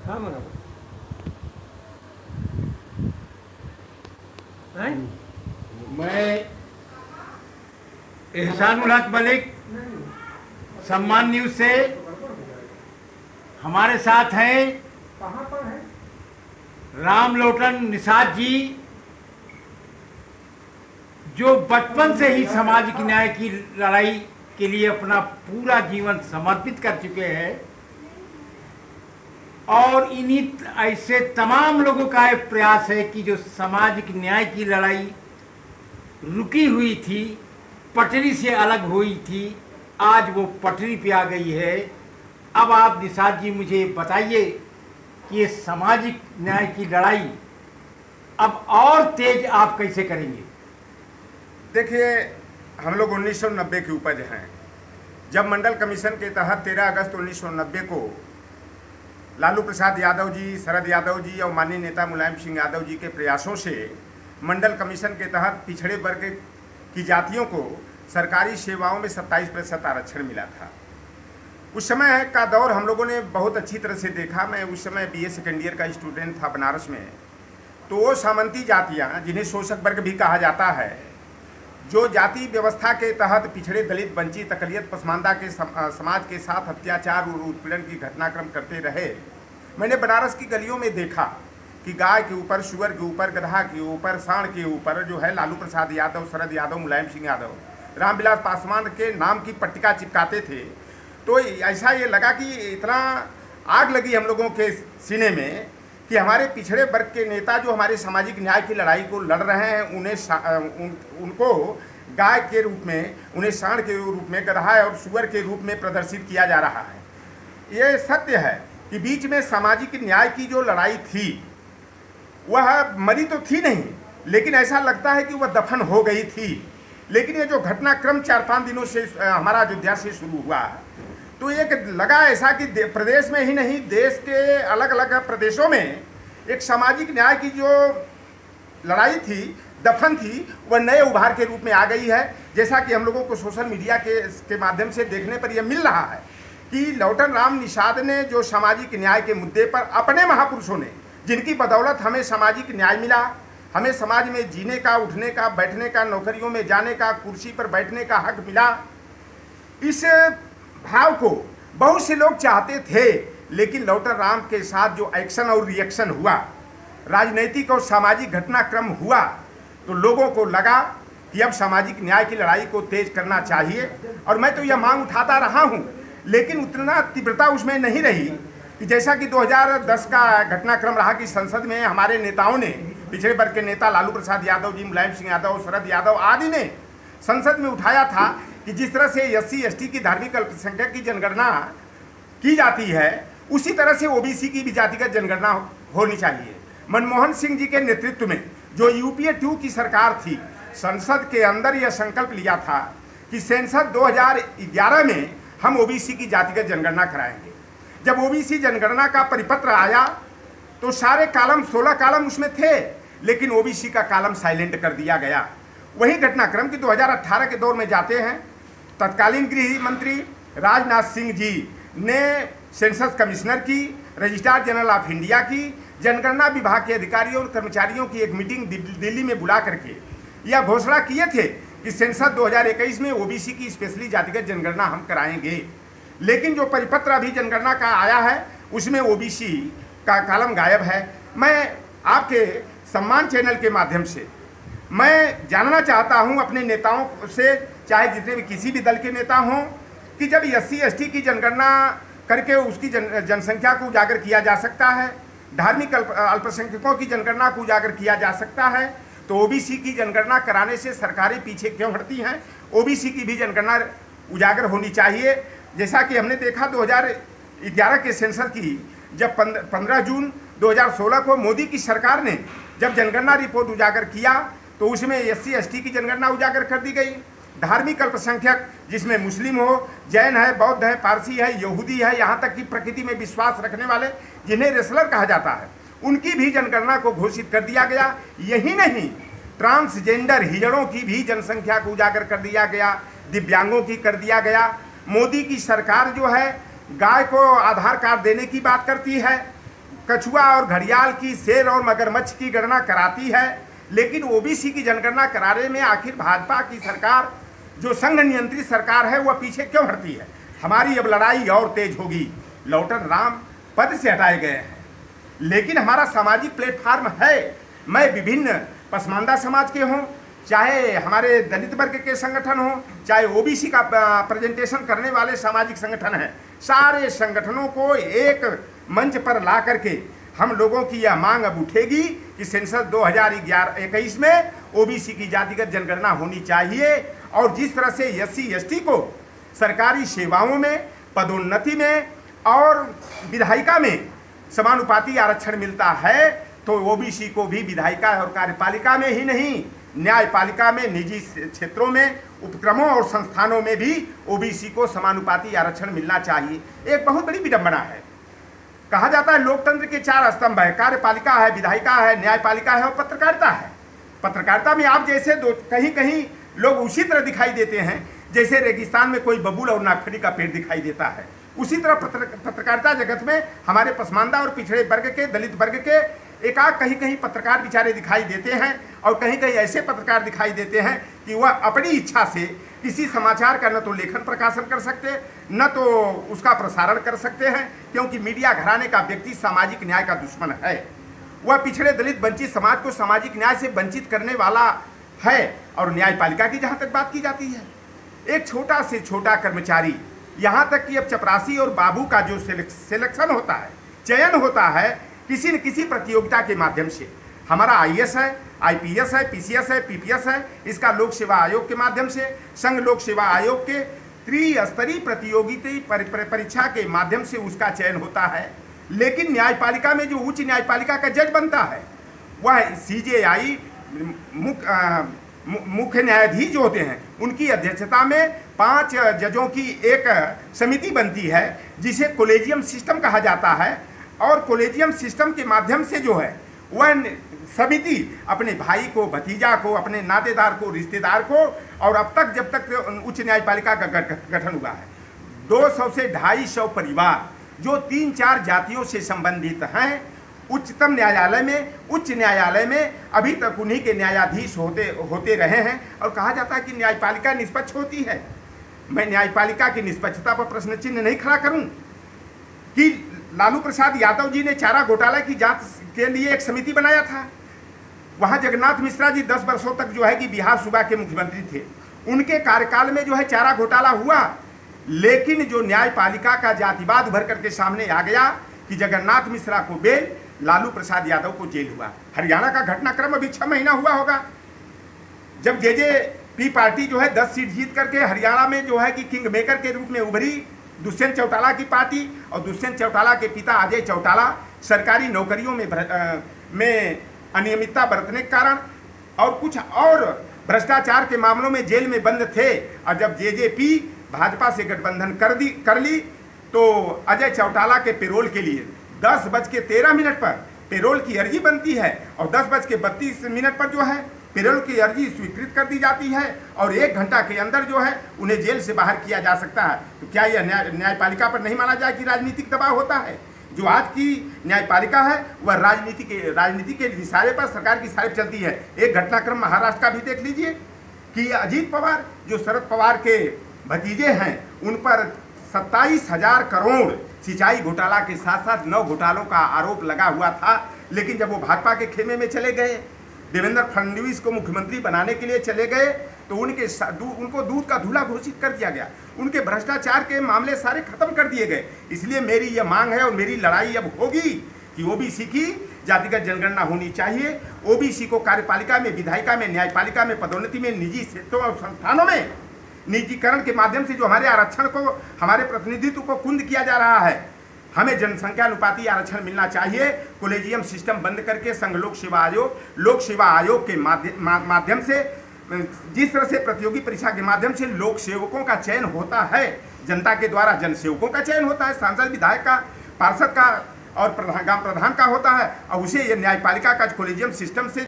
हाँ मना हैं? मैं एहसानुल हक मलिक सम्मान न्यूज से हमारे साथ हैं कहाँ पर है? राम लोटन निषाद जी, जो बचपन से ही सामाजिक न्याय की लड़ाई के लिए अपना पूरा जीवन समर्पित कर चुके हैं और इन्हीं ऐसे तमाम लोगों का एक प्रयास है कि जो सामाजिक न्याय की लड़ाई रुकी हुई थी, पटरी से अलग हुई थी, आज वो पटरी पे आ गई है। अब आप निषाद जी मुझे बताइए कि ये सामाजिक न्याय की लड़ाई अब और तेज आप कैसे करेंगे? देखिए, हम लोग 1990 की उपज हैं। जब मंडल कमीशन के तहत 13 अगस्त 1990 को लालू प्रसाद यादव जी, शरद यादव जी और माननीय नेता मुलायम सिंह यादव जी के प्रयासों से मंडल कमीशन के तहत पिछड़े वर्ग की जातियों को सरकारी सेवाओं में 27% आरक्षण मिला था। उस समय का दौर हम लोगों ने बहुत अच्छी तरह से देखा। मैं उस समय BA सेकेंड ईयर का स्टूडेंट था बनारस में। तो वो सामंती जातियाँ, जिन्हें शोषक वर्ग भी कहा जाता है, जो जाति व्यवस्था के तहत पिछड़े, दलित, वंचित, अकलियत, पसमानदा के समाज के साथ अत्याचार और उत्पीड़न की घटनाक्रम करते रहे। मैंने बनारस की गलियों में देखा कि गाय के ऊपर, शुअर के ऊपर, गधा के ऊपर, सांड के ऊपर जो है लालू प्रसाद यादव, शरद यादव, मुलायम सिंह यादव, रामविलास पासवान के नाम की पट्टिका चिपकाते थे। तो ऐसा ये लगा कि इतना आग लगी हम लोगों के सीने में कि हमारे पिछड़े वर्ग के नेता जो हमारे सामाजिक न्याय की लड़ाई को लड़ रहे हैं, उनको गाय के रूप में, उन्हें सांड के रूप में, गधा और सुअर के रूप में प्रदर्शित किया जा रहा है। ये सत्य है कि बीच में सामाजिक न्याय की जो लड़ाई थी वह मरी तो थी नहीं, लेकिन ऐसा लगता है कि वह दफन हो गई थी। लेकिन ये जो घटनाक्रम 4-5 दिनों से हमारा अयोध्या से शुरू हुआ, तो एक लगा ऐसा कि प्रदेश में ही नहीं, देश के अलग अलग प्रदेशों में एक सामाजिक न्याय की जो लड़ाई थी, दफन थी, वह नए उभार के रूप में आ गई है। जैसा कि हम लोगों को सोशल मीडिया के माध्यम से देखने पर यह मिल रहा है कि लोटन राम निषाद ने जो सामाजिक न्याय के मुद्दे पर अपने महापुरुषों ने, जिनकी बदौलत हमें सामाजिक न्याय मिला, हमें समाज में जीने का, उठने का, बैठने का, नौकरियों में जाने का, कुर्सी पर बैठने का हक मिला, इस भाव को बहुत से लोग चाहते थे। लेकिन लोटन राम के साथ जो एक्शन और रिएक्शन हुआ, राजनीतिक और सामाजिक घटनाक्रम हुआ, तो लोगों को लगा कि अब सामाजिक न्याय की लड़ाई को तेज करना चाहिए। और मैं तो यह मांग उठाता रहा हूं, लेकिन उतना तीव्रता उसमें नहीं रही कि जैसा कि 2010 का घटनाक्रम रहा कि संसद में हमारे नेताओं ने, पिछड़े वर्ग के नेता लालू प्रसाद यादव जी, मुलायम सिंह यादव, शरद यादव आदि ने संसद में उठाया था कि जिस तरह से SC/ST की धार्मिक अल्पसंख्यक की जनगणना की जाती है, उसी तरह से OBC की भी जातिगत जनगणना होनी चाहिए। मनमोहन सिंह जी के नेतृत्व में जो UPA 2 की सरकार थी, संसद के अंदर यह संकल्प लिया था कि सेंसद 2011 में हम OBC की जातिगत जनगणना कराएंगे। जब OBC जनगणना का परिपत्र आया तो सारे कालम, 16 कालम उसमें थे, लेकिन OBC का कालम साइलेंट कर दिया गया। वही घटनाक्रम की 2018 के दौर में जाते हैं, तत्कालीन गृह मंत्री राजनाथ सिंह जी ने सेंसस कमिश्नर की, रजिस्ट्रार जनरल ऑफ इंडिया की, जनगणना विभाग के अधिकारियों और कर्मचारियों की एक मीटिंग दिल्ली में बुला करके यह घोषणा किए थे कि सेंसस 2021 में OBC की स्पेशली जातिगत जनगणना हम कराएंगे। लेकिन जो परिपत्र अभी जनगणना का आया है, उसमें OBC का कालम गायब है। मैं आपके सम्मान चैनल के माध्यम से मैं जानना चाहता हूं अपने नेताओं से, चाहे जितने भी किसी भी दल के नेता हों, कि जब SC/ST की जनगणना करके उसकी जनसंख्या को उजागर किया जा सकता है, धार्मिक अल्पसंख्यकों की जनगणना को उजागर किया जा सकता है, तो OBC की जनगणना कराने से सरकारें पीछे क्यों हटती हैं? OBC की भी जनगणना उजागर होनी चाहिए। जैसा कि हमने देखा 2011 के सेंसस की जब 15 जून 2016 को मोदी की सरकार ने जब जनगणना रिपोर्ट उजागर किया, तो उसमें SC/ST की जनगणना उजागर कर दी गई। धार्मिक अल्पसंख्यक, जिसमें मुस्लिम हो, जैन है, बौद्ध है, पारसी है, यहूदी है, यहाँ तक कि प्रकृति में विश्वास रखने वाले, जिन्हें रेसलर कहा जाता है, उनकी भी जनगणना को घोषित कर दिया गया। यही नहीं, ट्रांसजेंडर हिजड़ों की भी जनसंख्या को उजागर कर दिया गया, दिव्यांगों की कर दिया गया। मोदी की सरकार जो है गाय को आधार कार्ड देने की बात करती है, कछुआ और घड़ियाल की, शेर और मगरमच्छ की गणना कराती है, लेकिन ओबीसी की जनगणना कराने में आखिर भाजपा की सरकार, जो संघ नियंत्रित सरकार है, वह पीछे क्यों हटती है? हमारी अब लड़ाई और तेज होगी। लौटन राम पद से हटाए गए हैं, लेकिन हमारा सामाजिक प्लेटफार्म है। मैं विभिन्न पसमानदा समाज के हों, चाहे हमारे दलित वर्ग के संगठन हों, चाहे ओबीसी का प्रेजेंटेशन करने वाले सामाजिक संगठन हैं, सारे संगठनों को एक मंच पर ला करके हम लोगों की यह मांग अब उठेगी कि सेंसस 2021 में ओबीसी की जातिगत जनगणना होनी चाहिए। और जिस तरह से SC/ST को सरकारी सेवाओं में, पदोन्नति में और विधायिका में समानुपाती आरक्षण मिलता है, तो ओबीसी को भी विधायिका और कार्यपालिका में ही नहीं, न्यायपालिका में, निजी क्षेत्रों में, उपक्रमों और संस्थानों में भी ओबीसी को समानुपाती आरक्षण मिलना चाहिए। एक बहुत बड़ी विडंबना है। कहा जाता है लोकतंत्र के 4 स्तंभ है, कार्यपालिका है, विधायिका है, न्यायपालिका है और पत्रकारिता है। पत्रकारिता में आप जैसे कहीं कहीं लोग उसी तरह दिखाई देते हैं जैसे रेगिस्तान में कोई बबूल और नागफनी का पेड़ दिखाई देता है। उसी तरह पत्रकारिता जगत में हमारे पसमानदा और पिछड़े वर्ग के, दलित वर्ग के एकाध कहीं कहीं पत्रकार बेचारे दिखाई देते हैं, और कहीं कहीं ऐसे पत्रकार दिखाई देते हैं कि वह अपनी इच्छा से किसी समाचार का न तो लेखन प्रकाशन कर सकते, न तो उसका प्रसारण कर सकते हैं, क्योंकि मीडिया घराने का व्यक्ति सामाजिक न्याय का दुश्मन है। वह पिछड़े, दलित, वंचित समाज को सामाजिक न्याय से वंचित करने वाला है। और न्यायपालिका की जहाँ तक बात की जाती है, एक छोटा से छोटा कर्मचारी, यहाँ तक कि अब चपरासी और बाबू का जो सिलेक्शन होता है, चयन होता है, किसी न किसी प्रतियोगिता के माध्यम से, हमारा IAS है, IPS है, PCS है, PPS है, इसका लोक सेवा आयोग के माध्यम से, संघ लोक सेवा आयोग के त्रिस्तरीय प्रतियोगिता परीक्षा के माध्यम से उसका चयन होता है। लेकिन न्यायपालिका में जो उच्च न्यायपालिका का जज बनता है, वह CJI मुख्य न्यायाधीश जो होते हैं, उनकी अध्यक्षता में 5 जजों की एक समिति बनती है, जिसे कॉलेजियम सिस्टम कहा जाता है। और कॉलेजियम सिस्टम के माध्यम से जो है वह समिति अपने भाई को, भतीजा को, अपने नातेदार को, रिश्तेदार को, और अब तक जब तक उच्च न्यायपालिका का गठन हुआ है, 200 से 250 परिवार जो 3-4 जातियों से संबंधित हैं, उच्चतम न्यायालय में, उच्च न्यायालय में अभी तक उन्हीं के न्यायाधीश होते रहे हैं। और कहा जाता है कि न्यायपालिका निष्पक्ष होती है। मैं न्यायपालिका की निष्पक्षता पर प्रश्न चिन्ह नहीं खड़ा करूं कि लालू प्रसाद यादव जी ने चारा घोटाला की जांच के लिए एक समिति बनाया था। वहां जगन्नाथ मिश्रा जी 10 वर्षों तक जो है कि बिहार सूबा के मुख्यमंत्री थे, उनके कार्यकाल में जो है चारा घोटाला हुआ। लेकिन जो न्यायपालिका का जातिवाद उभर करके सामने आ गया कि जगन्नाथ मिश्रा को बेल, लालू प्रसाद यादव को जेल हुआ। हरियाणा का घटनाक्रम अभी 6 महीना हुआ होगा, जब JJP पार्टी जो है 10 सीट जीत करके हरियाणा में जो है कि किंग मेकर के रूप में उभरी। दुष्यंत चौटाला की पार्टी और दुष्यंत चौटाला के पिता अजय चौटाला सरकारी नौकरियों में अनियमितता बरतने के कारण और कुछ और भ्रष्टाचार के मामलों में जेल में बंद थे। और जब JJP भाजपा से गठबंधन कर ली, तो अजय चौटाला के पेरोल के लिए 10:13 पर पेरोल की अर्जी बनती है, और 10:32 पर जो है पेरोल की अर्जी स्वीकृत कर दी जाती है, और 1 घंटा के अंदर जो है उन्हें जेल से बाहर किया जा सकता है। तो क्या यह न्यायपालिका पर नहीं माना जाए कि राजनीतिक दबाव होता है? जो आज की न्यायपालिका है वह राजनीति के इशारे पर, सरकार की इशारे पर चलती है। एक घटनाक्रम महाराष्ट्र का भी देख लीजिए कि अजीत पवार जो शरद पवार के भतीजे हैं, उन पर 27,000 करोड़ सिंचाई घोटाला के साथ साथ 9 घोटालों का आरोप लगा हुआ था। लेकिन जब वो भाजपा के खेमे में चले गए, देवेंद्र फडणवीस को मुख्यमंत्री बनाने के लिए चले गए, तो उनको दूध का धूला घोषित कर दिया गया। उनके भ्रष्टाचार के मामले सारे खत्म कर दिए गए। इसलिए मेरी यह मांग है और मेरी लड़ाई अब होगी कि ओबीसी की जातिगत जनगणना होनी चाहिए। ओबीसी को कार्यपालिका में, विधायिका में, न्यायपालिका में, पदोन्नति में, निजी क्षेत्रों और संस्थानों में निजीकरण के माध्यम से जो हमारे आरक्षण को, हमारे प्रतिनिधित्व को कुंद किया जा रहा है, हमें जनसंख्या अनुपाती आरक्षण मिलना चाहिए। कॉलेजियम सिस्टम बंद करके संघ लोक सेवा आयोग के माध्यम से, जिस तरह से प्रतियोगी परीक्षा के माध्यम से लोक सेवकों का चयन होता है, जनता के द्वारा जन सेवकों का चयन होता है, सांसद, विधायक का, पार्षद का और ग्राम प्रधान का होता है, और उसे ये न्यायपालिका का कॉलेजियम सिस्टम से